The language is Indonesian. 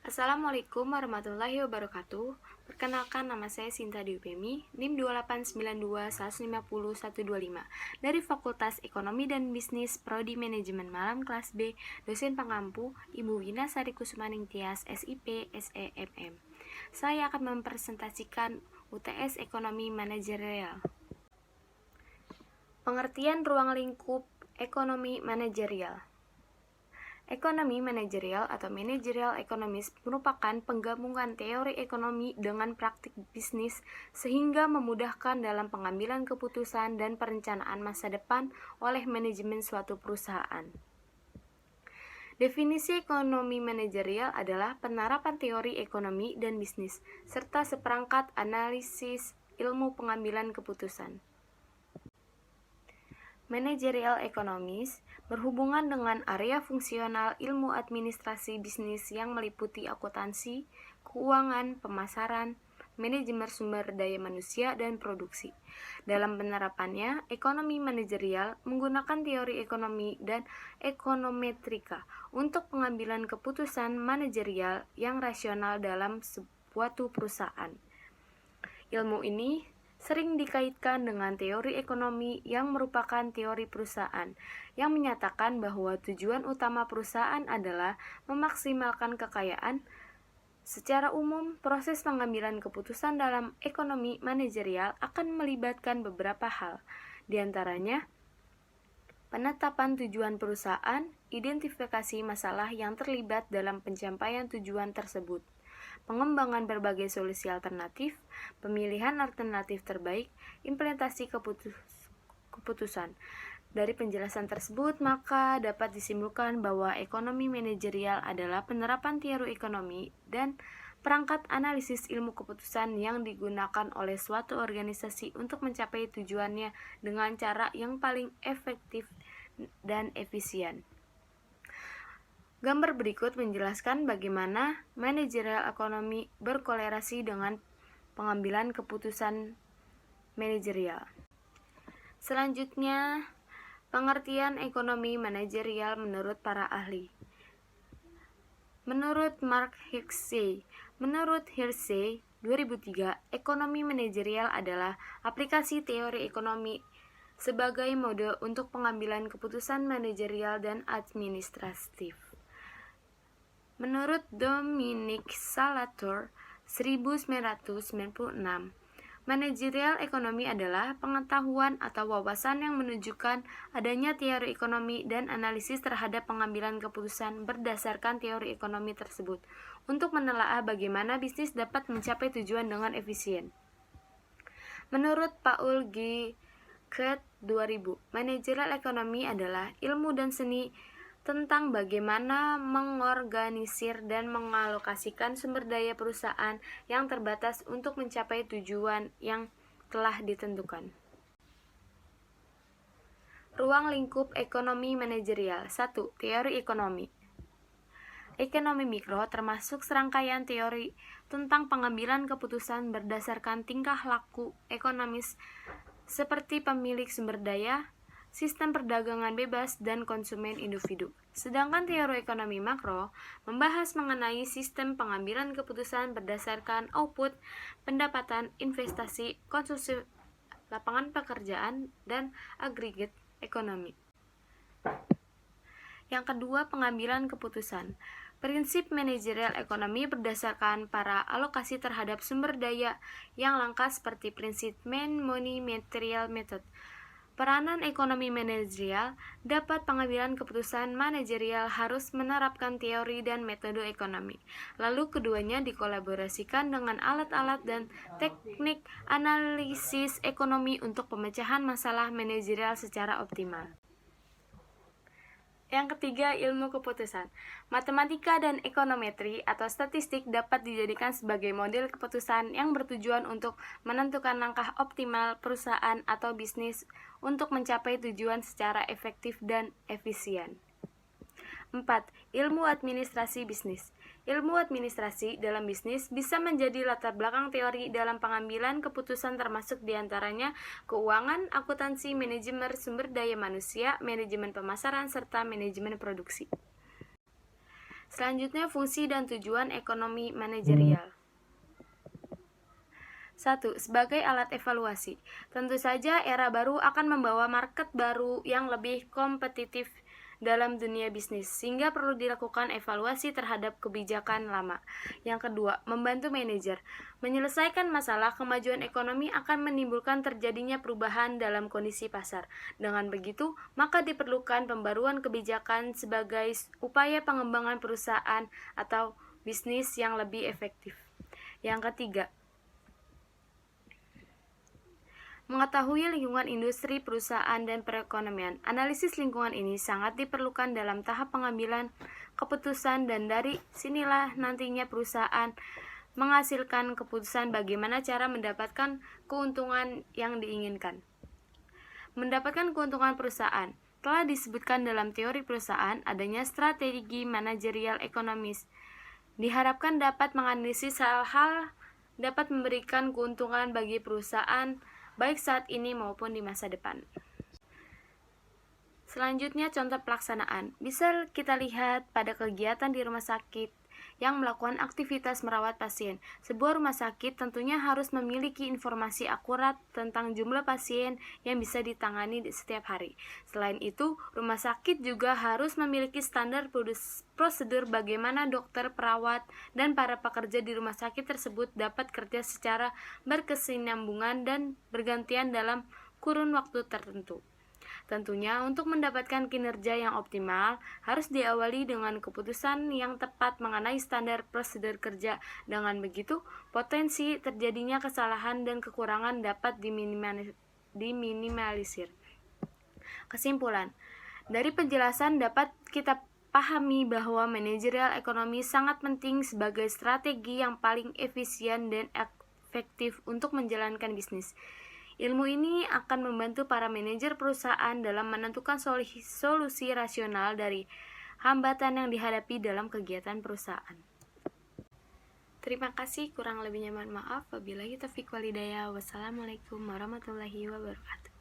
Assalamualaikum warahmatullahi wabarakatuh. Perkenalkan, nama saya Sinta Dewi NIM 2892150125 dari Fakultas Ekonomi dan Bisnis Prodi Manajemen Malam kelas B, dosen pengampu Ibu Wina Sari Kusumaning Tias, SIP, SEMM. Saya akan mempresentasikan UTS Ekonomi Manajerial. Pengertian ruang lingkup ekonomi manajerial. Ekonomi manajerial atau managerial economics merupakan penggabungan teori ekonomi dengan praktik bisnis sehingga memudahkan dalam pengambilan keputusan dan perencanaan masa depan oleh manajemen suatu perusahaan. Definisi ekonomi manajerial adalah penerapan teori ekonomi dan bisnis serta seperangkat analisis ilmu pengambilan keputusan. Managerial economics berhubungan dengan area fungsional ilmu administrasi bisnis yang meliputi akuntansi, keuangan, pemasaran, manajemen sumber daya manusia, dan produksi. Dalam penerapannya, ekonomi manajerial menggunakan teori ekonomi dan ekonometrika untuk pengambilan keputusan manajerial yang rasional dalam suatu perusahaan. Ilmu ini sering dikaitkan dengan teori ekonomi yang merupakan teori perusahaan, yang menyatakan bahwa tujuan utama perusahaan adalah memaksimalkan kekayaan. Secara umum, proses pengambilan keputusan dalam ekonomi manajerial akan melibatkan beberapa hal, di antaranya penetapan tujuan perusahaan, identifikasi masalah yang terlibat dalam pencapaian tujuan tersebut, pengembangan berbagai solusi alternatif, pemilihan alternatif terbaik, implementasi keputusan. Dari penjelasan tersebut, maka dapat disimpulkan bahwa ekonomi manajerial adalah penerapan teori ekonomi dan perangkat analisis ilmu keputusan yang digunakan oleh suatu organisasi untuk mencapai tujuannya dengan cara yang paling efektif dan efisien. Gambar berikut menjelaskan bagaimana manajerial ekonomi berkorelasi dengan pengambilan keputusan manajerial. Selanjutnya, pengertian ekonomi manajerial menurut para ahli. Menurut Mark Hirschey, 2003, ekonomi manajerial adalah aplikasi teori ekonomi sebagai mode untuk pengambilan keputusan manajerial dan administratif. Menurut Dominic Salator, 1996, manajerial ekonomi adalah pengetahuan atau wawasan yang menunjukkan adanya teori ekonomi dan analisis terhadap pengambilan keputusan berdasarkan teori ekonomi tersebut untuk menelaah bagaimana bisnis dapat mencapai tujuan dengan efisien. Menurut Paul G. Kret 2000, manajerial ekonomi adalah ilmu dan seni tentang bagaimana mengorganisir dan mengalokasikan sumber daya perusahaan yang terbatas untuk mencapai tujuan yang telah ditentukan. Ruang lingkup ekonomi manajerial. 1. Teori ekonomi. Ekonomi mikro termasuk serangkaian teori tentang pengambilan keputusan berdasarkan tingkah laku ekonomis seperti pemilik sumber daya, sistem perdagangan bebas, dan konsumen individu. Sedangkan teori ekonomi makro membahas mengenai sistem pengambilan keputusan berdasarkan output, pendapatan, investasi, konsumsi, lapangan pekerjaan, dan agregat ekonomi. Yang kedua, pengambilan keputusan. Prinsip manajerial ekonomi berdasarkan para alokasi terhadap sumber daya yang langka seperti prinsip man, money, material method. Peranan ekonomi manajerial dapat pengambilan keputusan manajerial harus menerapkan teori dan metode ekonomi. Lalu keduanya dikolaborasikan dengan alat-alat dan teknik analisis ekonomi untuk pemecahan masalah manajerial secara optimal. Yang ketiga, ilmu keputusan. Matematika dan ekonometri atau statistik dapat dijadikan sebagai model keputusan yang bertujuan untuk menentukan langkah optimal perusahaan atau bisnis untuk mencapai tujuan secara efektif dan efisien. 4. Ilmu administrasi bisnis. Ilmu administrasi dalam bisnis bisa menjadi latar belakang teori dalam pengambilan keputusan termasuk diantaranya keuangan, akuntansi, manajemen sumber daya manusia, manajemen pemasaran, serta manajemen produksi. Selanjutnya, fungsi dan tujuan ekonomi manajerial. 1. Sebagai alat evaluasi. Tentu saja era baru akan membawa market baru yang lebih kompetitif dalam dunia bisnis, sehingga perlu dilakukan evaluasi terhadap kebijakan lama. Yang kedua, membantu manajer. Menyelesaikan masalah kemajuan ekonomi akan menimbulkan terjadinya perubahan dalam kondisi pasar. Dengan begitu, maka diperlukan pembaruan kebijakan sebagai upaya pengembangan perusahaan atau bisnis yang lebih efektif. Yang ketiga, mengetahui lingkungan industri, perusahaan, dan perekonomian. Analisis lingkungan ini sangat diperlukan dalam tahap pengambilan keputusan, dan dari sinilah nantinya perusahaan menghasilkan keputusan bagaimana cara mendapatkan keuntungan yang diinginkan. Mendapatkan keuntungan perusahaan. Telah disebutkan dalam teori perusahaan adanya strategi manajerial ekonomis. Diharapkan dapat menganalisis hal-hal dapat memberikan keuntungan bagi perusahaan baik saat ini maupun di masa depan. Selanjutnya, contoh pelaksanaan. Bisa kita lihat pada kegiatan di rumah sakit yang melakukan aktivitas merawat pasien. Sebuah rumah sakit tentunya harus memiliki informasi akurat tentang jumlah pasien yang bisa ditangani setiap hari. Selain itu, rumah sakit juga harus memiliki standar prosedur bagaimana dokter, perawat, dan para pekerja di rumah sakit tersebut dapat kerja secara berkesinambungan dan bergantian dalam kurun waktu tertentu. Tentunya untuk mendapatkan kinerja yang optimal harus diawali dengan keputusan yang tepat mengenai standar prosedur kerja. Dengan begitu, potensi terjadinya kesalahan dan kekurangan dapat diminimalisir. Kesimpulan, dari penjelasan dapat kita pahami bahwa manajerial ekonomi sangat penting sebagai strategi yang paling efisien dan efektif untuk menjalankan bisnis. Ilmu ini akan membantu para manajer perusahaan dalam menentukan solusi rasional dari hambatan yang dihadapi dalam kegiatan perusahaan. Terima kasih, kurang lebihnya mohon maaf. Wabillahi taufiq walhidayah. Wassalamualaikum warahmatullahi wabarakatuh.